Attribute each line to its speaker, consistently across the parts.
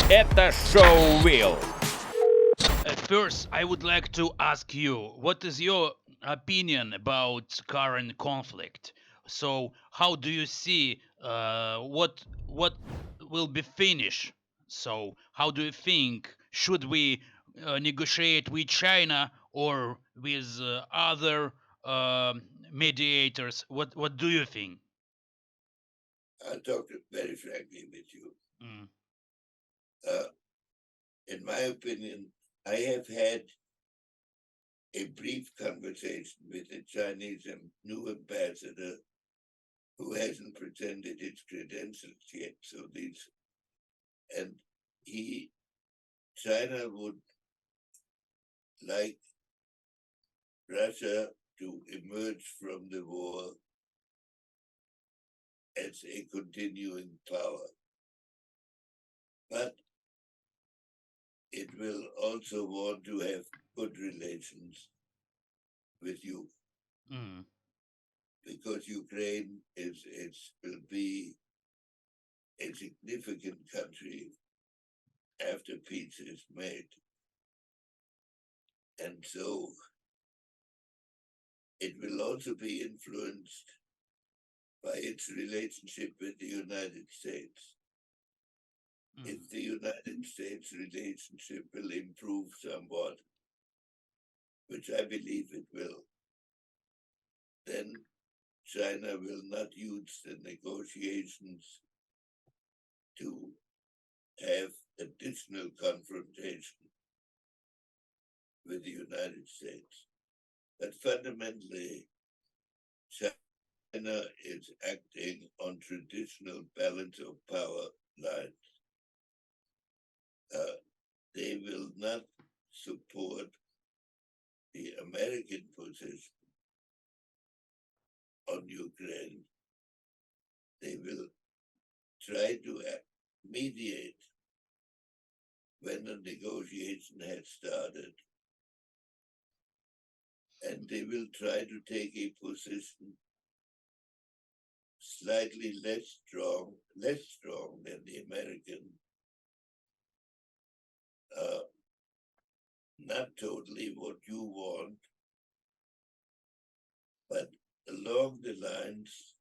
Speaker 1: Это шоу Will.
Speaker 2: First, I would like to ask you, what is your opinion about current conflict? So, how do you see what will be finished? So, how do you think should we negotiate with China or with other mediators? What do you think?
Speaker 3: I'll talk very frankly with you.
Speaker 2: Mm.
Speaker 3: In my opinion, I have had a brief conversation with the Chinese new ambassador who hasn't presented his credentials yet. China would like Russia to emerge from the war as a continuing power. But it will also want to have good relations with you, because Ukraine will be a significant country after peace is made. And so it will also be influenced by its relationship with the United States. If the United States relationship will improve somewhat, which I believe it will, then China will not use the negotiations to have additional confrontation with the United States. But fundamentally, China is acting on traditional balance of power lines. They will not support the American position on Ukraine. They will try to mediate when the negotiation has started. And they will try to take a position slightly less strong than the American. Not totally what you want, but along the lines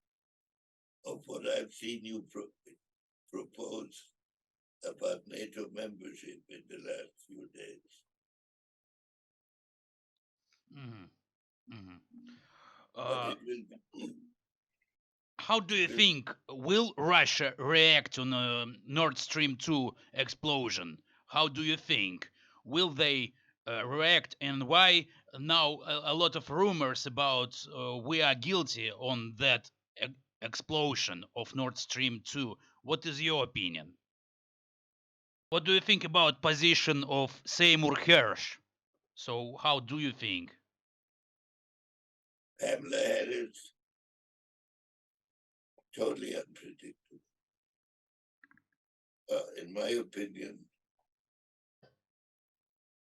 Speaker 3: of what I've seen you propose about NATO membership in the last few days. But it will be.
Speaker 2: How do you think will Russia react on Nord Stream 2 explosion? How do you think will they react, and why now a lot of rumors about we are guilty on that explosion of Nord Stream 2? What is your opinion? What do you think about position of Seymour Hersh? So how do you think?
Speaker 3: Pamela Harris, totally unpredictable. In my opinion,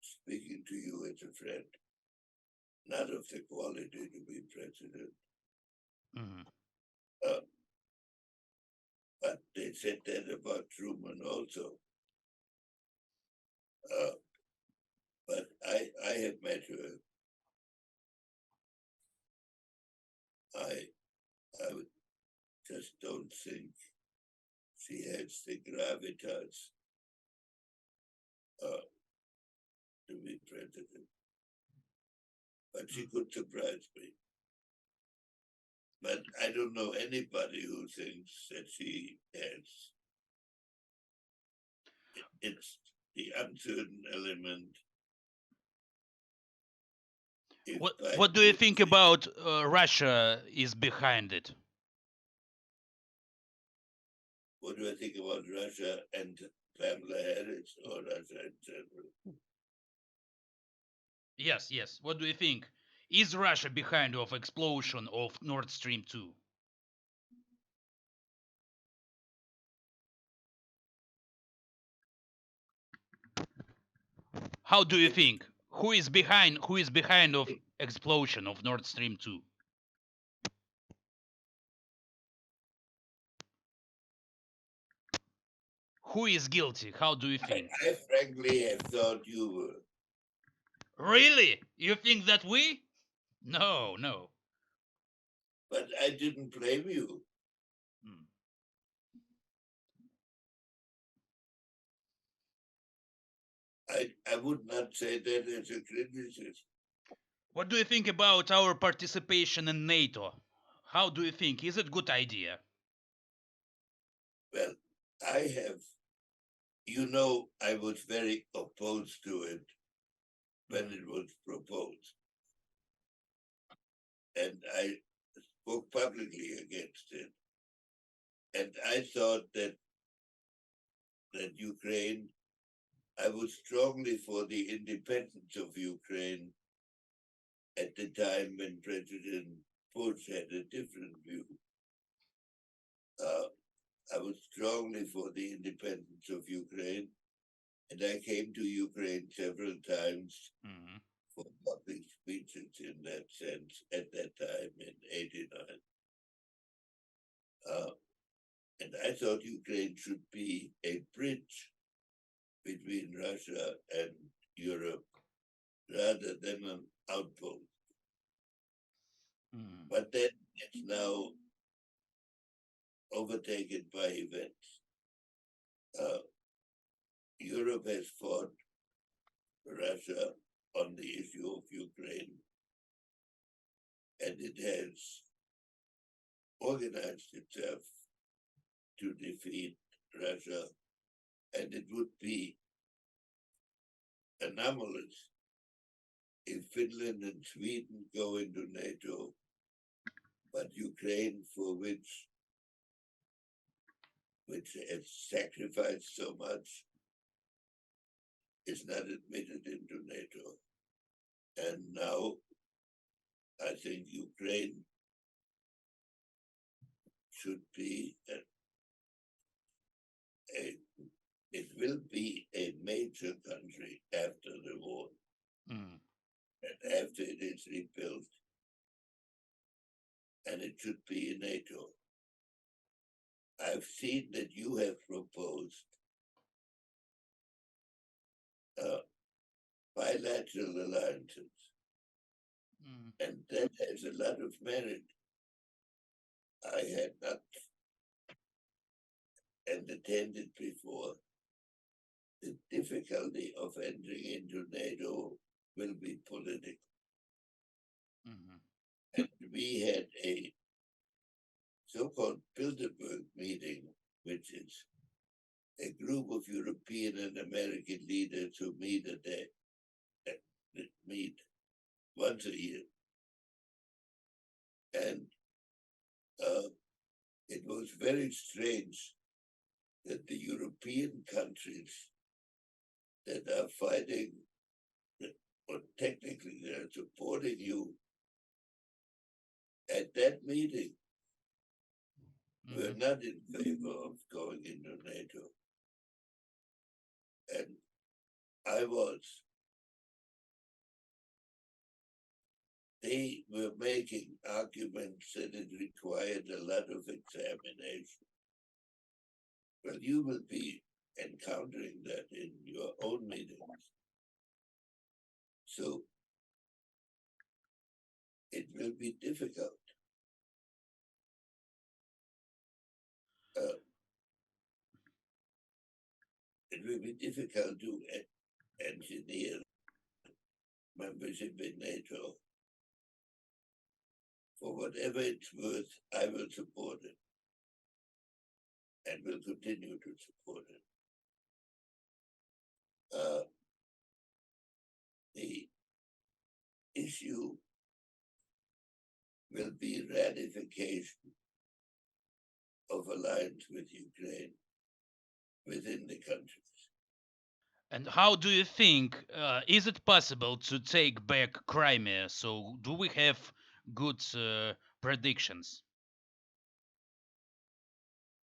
Speaker 3: speaking to you as a friend, not of the quality to be president. But they said that about Truman also. But I have met her. I just don't think she has the gravitas to be president. But she could surprise me. But I don't know anybody who thinks that she has. It's the uncertain element.
Speaker 2: What do you think about Russia is behind it?
Speaker 3: What do I think about Russia and Pamela Harris, or Russia in general?
Speaker 2: Yes. What do you think? Is Russia behind of explosion of Nord Stream 2? How do you think? Who is behind of explosion of Nord Stream 2? Who is guilty? How do you think?
Speaker 3: I frankly have thought you were.
Speaker 2: Really? You think that we? No, no.
Speaker 3: But I didn't blame you.
Speaker 2: Hmm.
Speaker 3: I would not say that as a criticism.
Speaker 2: What do you think about our participation in NATO? How do you think? Is it good idea?
Speaker 3: Well, I was very opposed to it when it was proposed. And I spoke publicly against it. And I thought that Ukraine, I was strongly for the independence of Ukraine at the time when President Bush had a different view. I was strongly for the independence of Ukraine, and I came to Ukraine several times for public speeches in that sense at that time in '89. And I thought Ukraine should be a bridge between Russia and Europe rather than an outpost. But then it's now overtaken by events. Europe has fought Russia on the issue of Ukraine, and it has organized itself to defeat Russia, and it would be anomalous if Finland and Sweden go into NATO, but Ukraine, for which has sacrificed so much, is not admitted into NATO. And now I think Ukraine should be it will be a major country after the war. And after it is rebuilt, and it should be in NATO. I've seen that you have proposed bilateral alliances, and that has a lot of merit. I had not entertained it before. The difficulty of entering into NATO will be political. And we had a so-called Bilderberg meeting, which is a group of European and American leaders who meet once a year. And it was very strange that the European countries that are fighting, or technically they're supporting you, at that meeting were not in favor of going into NATO. And I was. They were making arguments that it required a lot of examination. Well, you will be encountering that in your own meetings. So it will be difficult. It will be difficult to engineer membership in NATO. For whatever it's worth, I will support it and will continue to support it. The issue will be ratification of alliance with Ukraine within the countries.
Speaker 2: And how do you think, is it possible to take back Crimea? So do we have good predictions?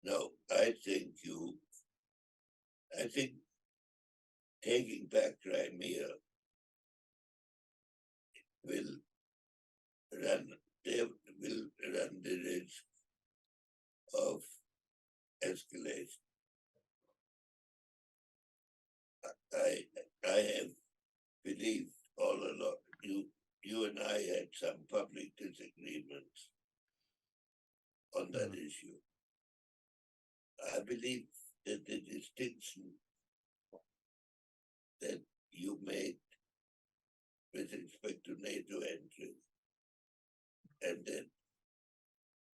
Speaker 3: No, I think taking back Crimea will run the risk of escalation. I have believed all along. You and I had some public disagreements on that issue. I believe that the distinction that you made with respect to NATO entry and that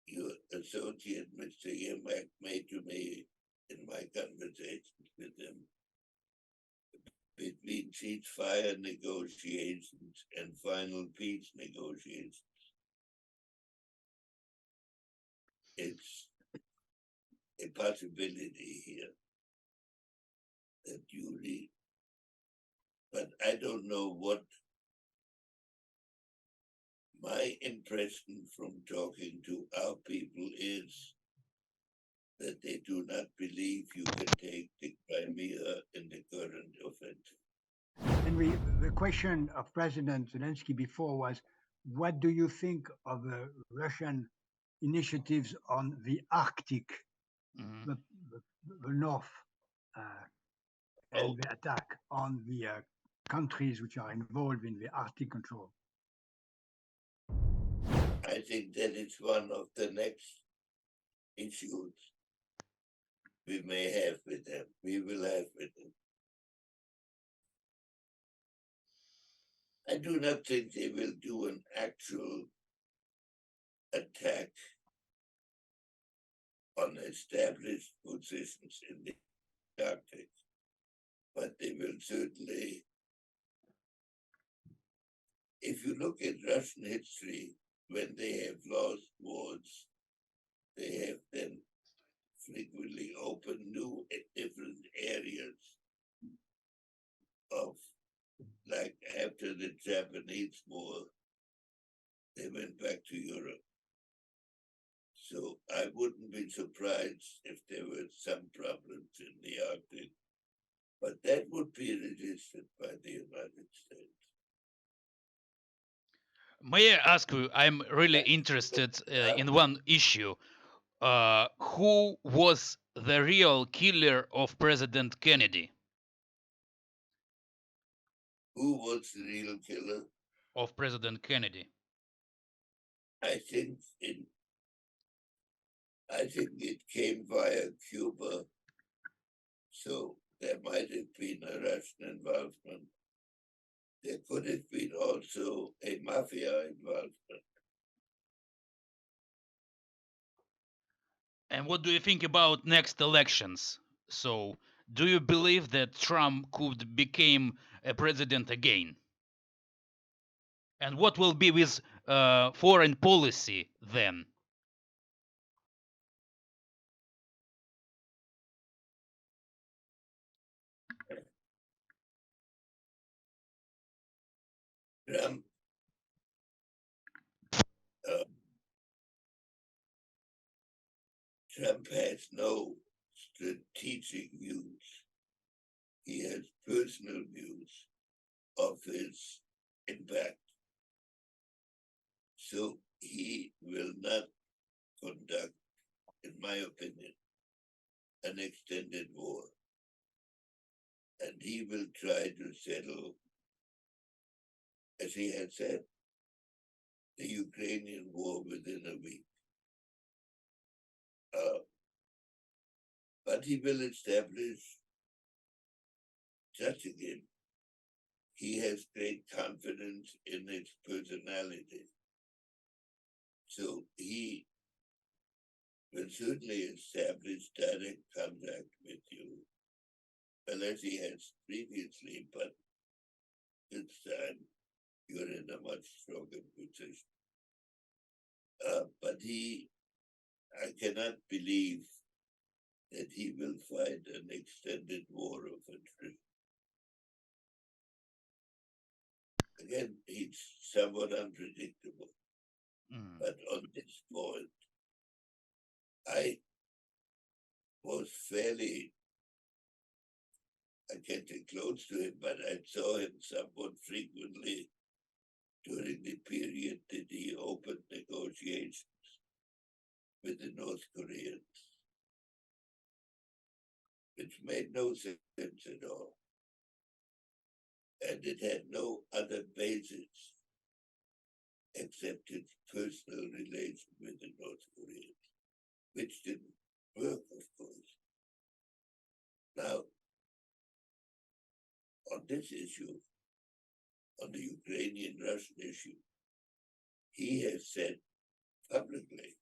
Speaker 3: your associate, Mr. Yemak, made to me in my conversations with him between ceasefire negotiations and final peace negotiations. It's a possibility here that you read, but I don't know what my impression from talking to our people is that they do not believe you can take the Crimea in the current offensive.
Speaker 4: Henry, the question of President Zelensky before was, what do you think of the Russian initiatives on the Arctic, the North, and the attack on the countries which are involved in the Arctic control?
Speaker 3: I think that is one of the next issues we may have with them. We will have with them. I do not think they will do an actual attack on established positions in the Arctic, but they will certainly, if you look at Russian history, when they have lost wars, they have then frequently opened new different areas of, like after the Japanese War, they went back to Europe. So I wouldn't be surprised if there were some problems in the Arctic, but that would be resisted by the United States.
Speaker 2: May I ask you, I'm really interested in one issue. Who was the real killer of President Kennedy?
Speaker 3: Who was the real killer?
Speaker 2: Of President Kennedy?
Speaker 3: I think it came via Cuba, so there might have been a Russian involvement. There could have been also a mafia involvement.
Speaker 2: And what do you think about next elections? So, do you believe that Trump could become a president again? And what will be with foreign policy then?
Speaker 3: Trump has no strategic views. He has personal views of his impact. So he will not conduct, in my opinion, an extended war. And he will try to settle, as he has said, the Ukrainian war within a week. But he will establish, just again, he has great confidence in his personality. So he will certainly establish direct contact with you, well, as he has previously, but this time you're in a much stronger position. But I cannot believe that he will fight an extended war of attrition. Again, he's somewhat unpredictable. But on this point, I was fairly, I can't say close to him, but I saw him somewhat frequently during the period that he opened negotiations with the North Koreans, which made no sense at all. and it had no other basis except its personal relation with the North Koreans, which didn't work, of course. Now, on this issue, on the Ukrainian-Russian issue, he has said publicly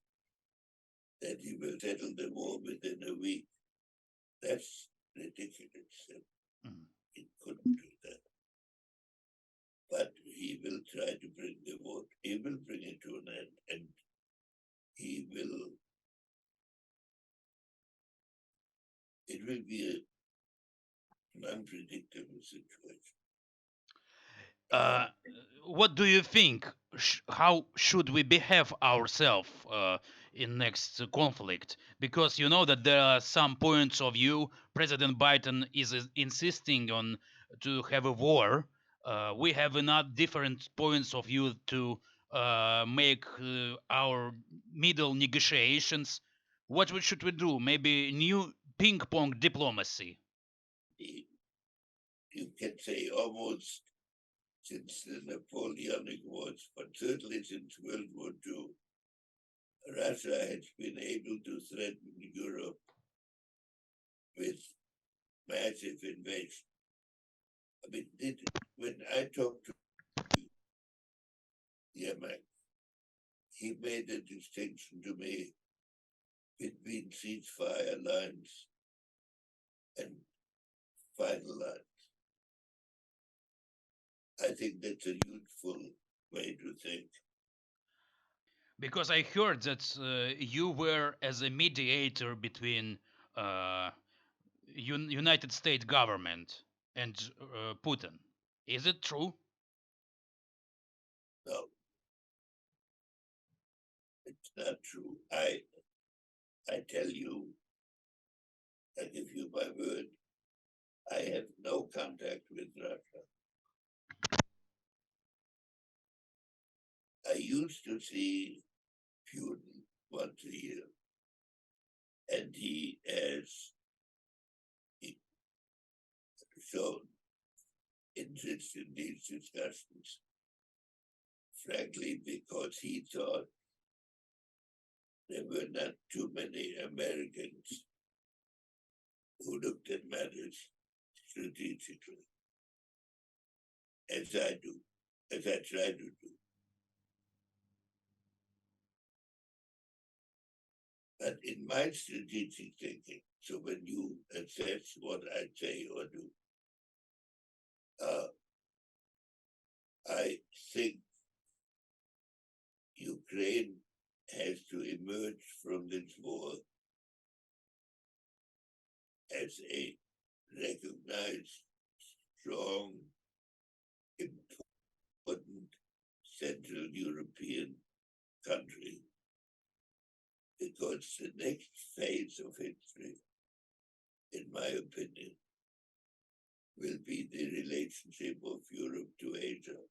Speaker 3: that he will settle the war within a week. That's ridiculous. He couldn't do that. But he will try to bring the war, he will bring it to an end, and he will, it will be an unpredictable situation.
Speaker 2: What do you think? How should we behave ourselves in next conflict? Because you know that there are some points of view. President Biden is insisting on to have a war. We have enough different points of view to make our middle negotiations. What should we do? Maybe new ping pong diplomacy.
Speaker 3: You can say almost since the Napoleonic Wars, but certainly since World War II, Russia has been able to threaten Europe with massive invasion. I mean, when I talked to Yemen, he made a distinction to me between ceasefire lines and final lines. I think that's a useful way to think.
Speaker 2: Because I heard that you were as a mediator between United States government and Putin. Is it true?
Speaker 3: No, it's not true. I tell you, I give you my word, I have no contact with Russia. I used to see Putin once a year, and he has shown interest in these discussions, frankly, because he thought there were not too many Americans who looked at matters strategically, as I do, as I try to do. But in my strategic thinking, so when you assess what I say or do, I think Ukraine has to emerge from this war as a recognized, strong, important Central European country, because the next phase of history, in my opinion, will be the relationship of Europe to Asia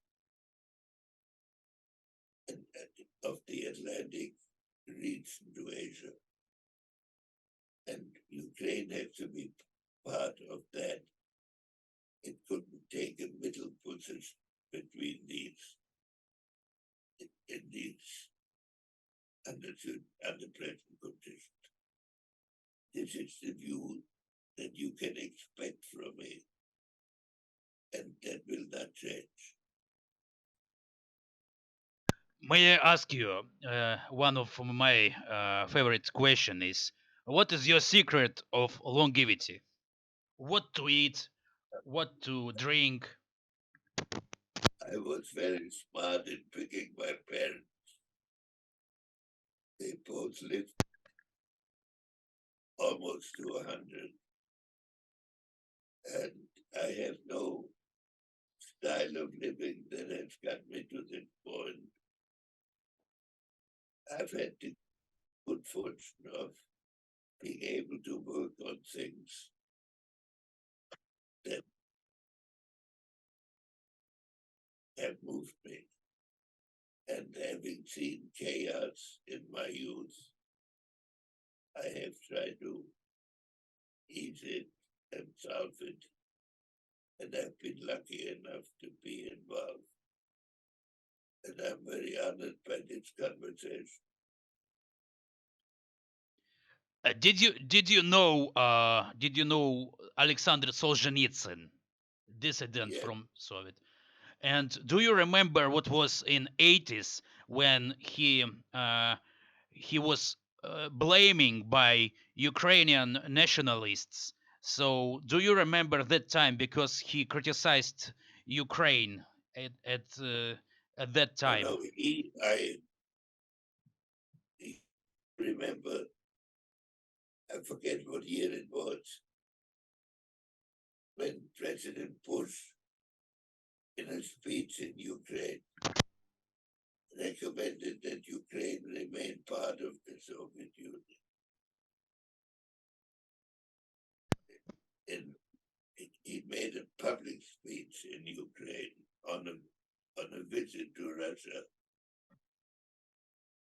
Speaker 3: and of the Atlantic region to Asia. And Ukraine has to be part of that. It couldn't take a middle position between these, in these under present conditions. This is the view that you can expect from me, and that will not change.
Speaker 2: May I ask you, one of my favorite question is, what is your secret of longevity? What to eat, what to drink?
Speaker 3: I was very smart in picking my parents. They both lived almost to 100. And I have no style of living that has got me to this point. I've had the good fortune of being able to work on things that have moved me. And having seen chaos in my youth, I have tried to ease it and solve it and I've been lucky enough to be involved. And I'm very honored by this conversation.
Speaker 2: Did you know Alexander Solzhenitsyn, dissident
Speaker 3: Yes.
Speaker 2: from Soviet? And do you remember what was in 80s when he was blaming by Ukrainian nationalists? So do you remember that time, because he criticized Ukraine at that time?
Speaker 3: No, I remember, I forget what year it was, when President Bush, in a speech in Ukraine, recommended that Ukraine remain part of the Soviet Union. And he made a public speech in Ukraine on a visit to Russia,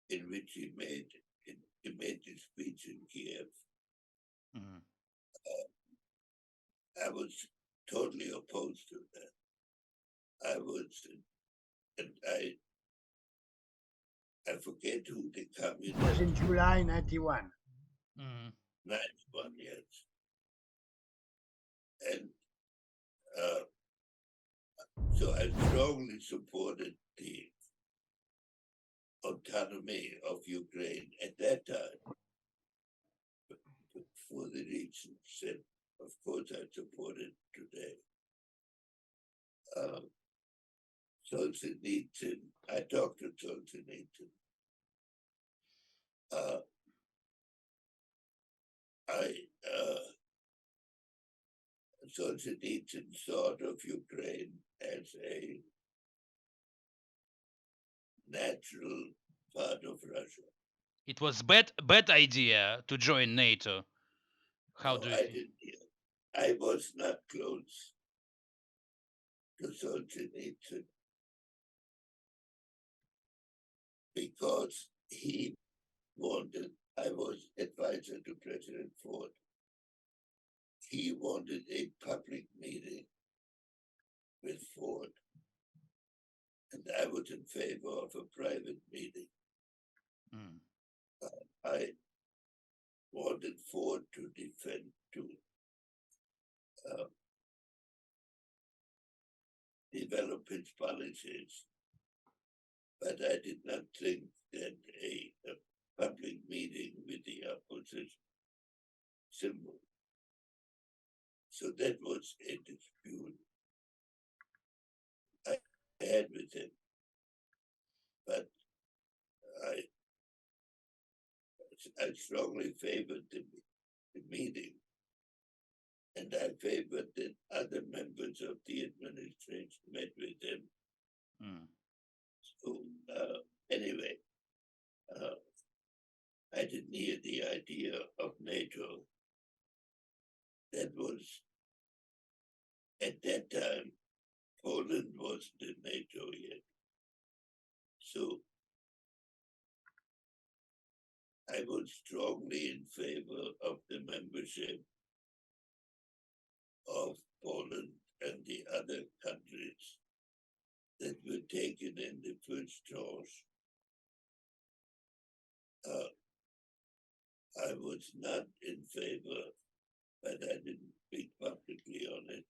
Speaker 3: in which he made the speech in Kiev.
Speaker 2: Mhm.
Speaker 3: I was totally opposed to that. And I forget who the
Speaker 4: It was
Speaker 3: communist,
Speaker 4: in July 91.
Speaker 2: Mhm.
Speaker 3: 91 years. And so I strongly supported the autonomy of Ukraine at that time, for the reasons that, of course, I support it today. Solzhenitsyn, I talked to Solzhenitsyn. Solzhenitsyn thought of Ukraine as a natural part of Russia.
Speaker 2: It was bad idea to join NATO. How
Speaker 3: No,
Speaker 2: do you
Speaker 3: I
Speaker 2: think?
Speaker 3: didn't hear. I was not close to Solzhenitsyn because he wanted, I was advisor to President Ford. He wanted a public meeting with Ford, and I was in favor of a private meeting.
Speaker 2: Mm.
Speaker 3: I wanted Ford to develop its policies, but I did not think that a public meeting with the opposition symbol. So that was a dispute I had with him, but I strongly favored the meeting, and I favored that other members of the administration met with him.
Speaker 2: Mm.
Speaker 3: So anyway, I didn't hear the idea of NATO. That was, at that time, Poland wasn't in NATO yet. So I was strongly in favor of the membership of Poland and the other countries that were taken in the first tranche. I was not in favor, but I didn't speak publicly on it,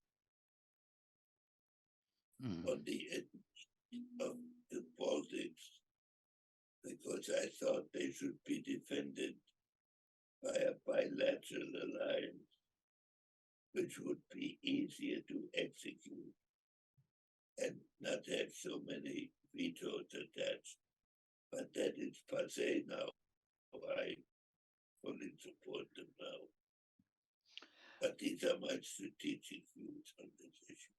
Speaker 3: on the of the Baltics, because I thought they should be defended by a bilateral alliance, which would be easier to execute and not have so many vetoes attached. But that is passé now. I fully support them now. But these are my strategic views on this issue.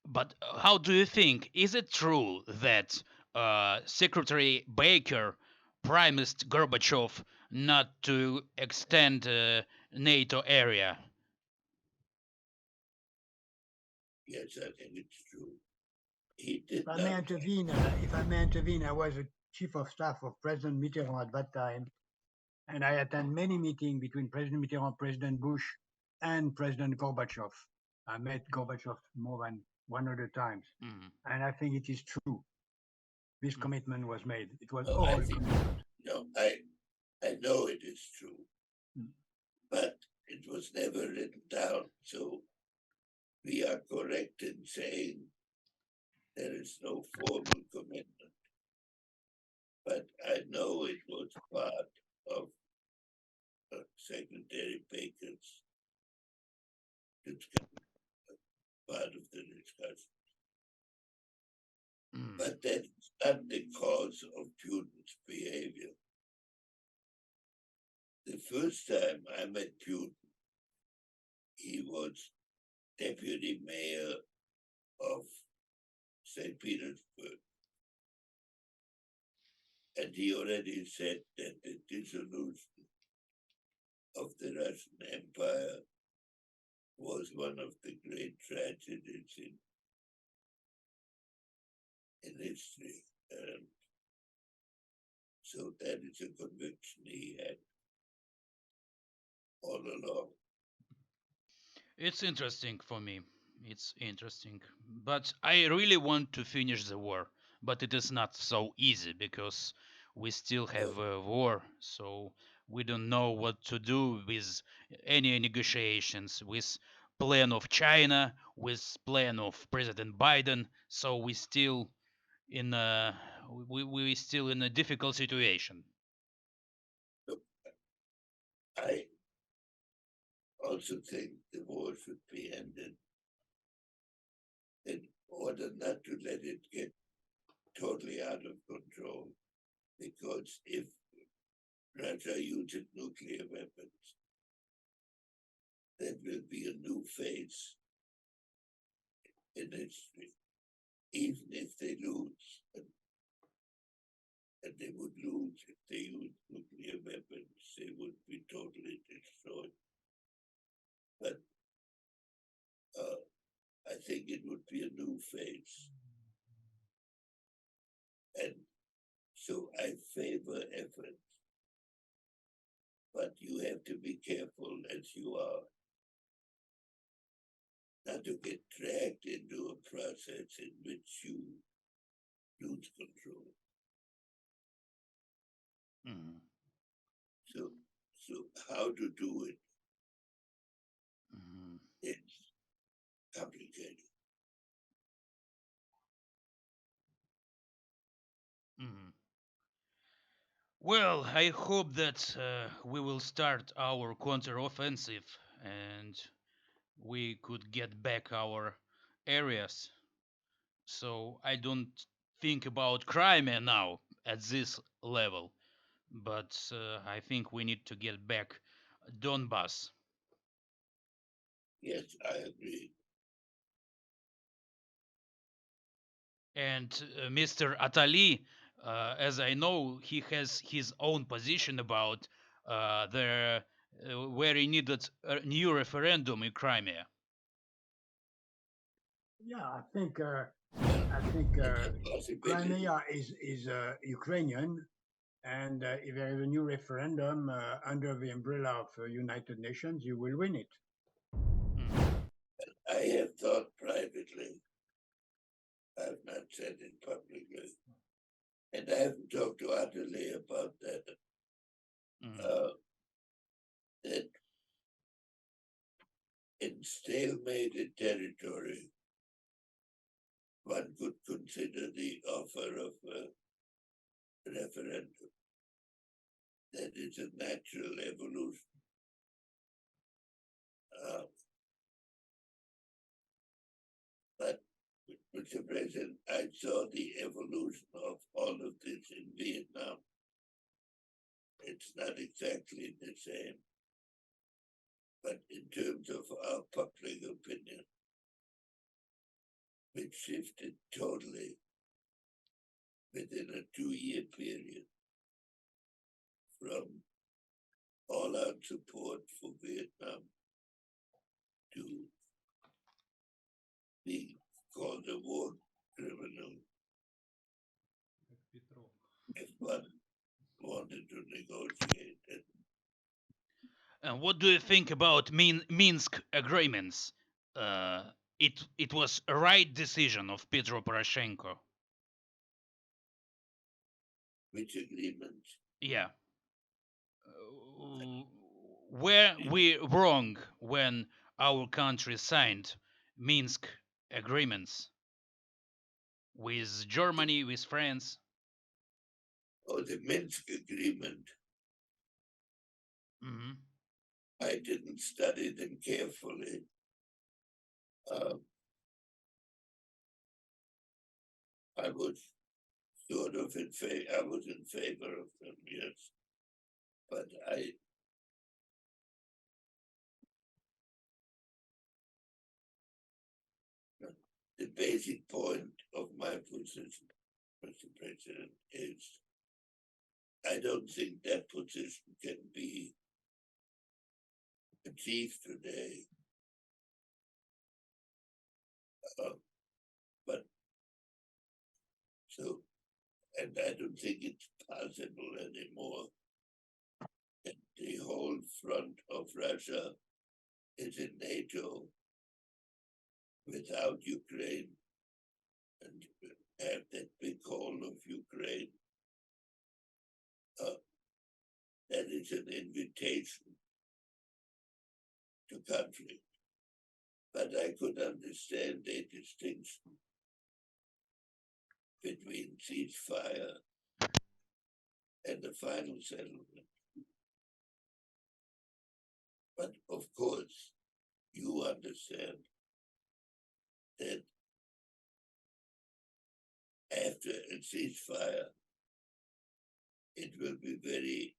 Speaker 2: But how do you think? Is it true that Secretary Baker promised Gorbachev not to extend NATO area?
Speaker 3: Yes, I think it's true. He did
Speaker 4: If I may intervene, I was a chief of staff of President Mitterrand at that time, and I attend many meetings between President Mitterrand, President Bush, and President Gorbachev. I met Gorbachev more than 100 times,
Speaker 2: Mhm.
Speaker 4: and I think it is true. This
Speaker 2: Mm.
Speaker 4: commitment was made. It was
Speaker 3: Well,
Speaker 4: all
Speaker 3: I
Speaker 4: a
Speaker 3: think,
Speaker 4: commitment.
Speaker 3: I know it is true,
Speaker 4: Mm.
Speaker 3: but it was never written down. So we are correct in saying there is no formal commitment. But I know it was part of Secretary Baker's discussion, part of the discussion.
Speaker 2: Mm.
Speaker 3: But that's not the cause of Putin's behavior. The first time I met Putin, he was deputy mayor of St. Petersburg. And he already said that the dissolution of the Russian Empire was one of the great tragedies in history. So that is a conviction he had all along.
Speaker 2: It's interesting for me. It's interesting. But I really want to finish the war. But it is not so easy because we still have a war. So we don't know what to do with any negotiations, with plan of China, with plan of President Biden. So we still in a difficult situation.
Speaker 3: I also think the war should be ended in order not to let it get totally out of control. Because if Russia uses nuclear weapons, there will be a new phase in history, even if they lose. And they would lose if they use nuclear weapons, they would be totally destroyed. But I think it would be a new phase. And so I favor effort. But you have to be careful, as you are, not to get dragged into a process in which you lose control.
Speaker 2: Mhm.
Speaker 3: So how to do it?
Speaker 2: Mhm.
Speaker 3: It's complicated.
Speaker 2: Mhm. Well, I hope that we will start our counter-offensive and we could get back our areas. So I don't think about Crimea now at this level, but I think we need to get back Donbass.
Speaker 3: Yes, I agree.
Speaker 2: And Mr. Attali, as I know, he has his own position about the very needed new referendum in Crimea.
Speaker 4: Yeah, I think
Speaker 3: It's a possibility.
Speaker 4: Crimea is Ukrainian, and if there is a new referendum under the umbrella of United Nations, you will win it.
Speaker 3: I have thought privately. I've not said it publicly. And I haven't talked to Attali about that. That in stalemated territory, one could consider the offer of a referendum. That is a natural evolution. But Mr. President, I saw the evolution of all of this in Vietnam. It's not exactly the same. But in terms of our public opinion, which shifted totally within a 2-year period from all-out support for Vietnam to being called a war criminal if one wanted to negotiate it.
Speaker 2: And what do you think about Minsk agreements? it was a right decision of Petro Poroshenko.
Speaker 3: Which agreement?
Speaker 2: Yeah. Were we wrong when our country signed Minsk agreements with Germany, with France?
Speaker 3: Oh, the Minsk agreement.
Speaker 2: Mhm.
Speaker 3: I didn't study them carefully. I was sort of in favor. I was in favor of them, yes, but the basic point of my position, Mr. President, is I don't think that position can be achieved today. But so, and I don't think it's possible anymore that the whole front of Russia is in NATO without Ukraine and have that big hole of Ukraine. That is an invitation to conflict. But I could understand a distinction between ceasefire and the final settlement. But of course, you understand that after a ceasefire, it will be very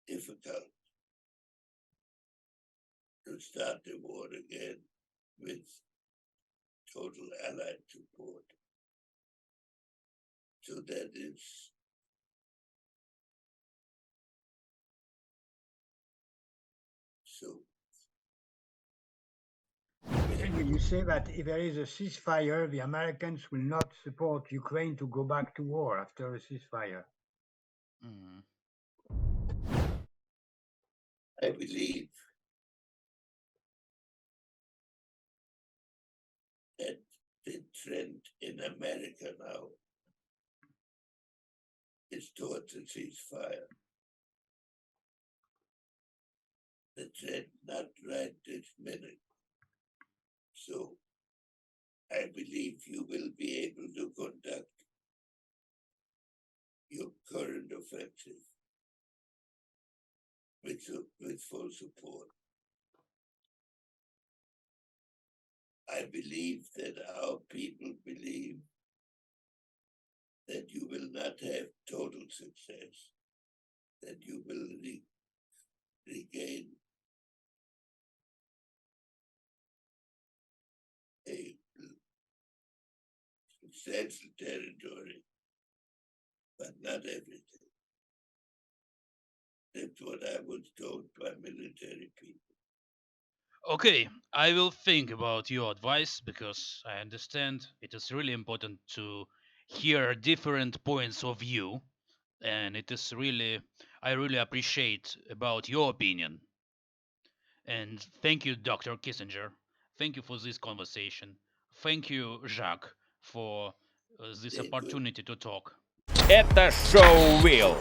Speaker 3: difficult to start the war again with total Allied support. So that is so.
Speaker 4: You say that if there is a ceasefire, the Americans will not support Ukraine to go back to war after a ceasefire.
Speaker 2: Mhm.
Speaker 3: I believe that the trend in America now is towards a ceasefire. The trend not right this minute. So I believe you will be able to conduct your current offensive with full support. I believe that our people believe that you will not have total success, that you will regain a substantial territory, but not everything. That's what I was told by military people.
Speaker 2: Okay, I will think about your advice because I understand it is really important to hear different points of view, and it is really I really appreciate about your opinion. And thank you, Dr. Kissinger. Thank you for this conversation. Thank you, Jacques, for this
Speaker 3: Thank you.
Speaker 2: opportunity to talk.
Speaker 1: Это шоу Will.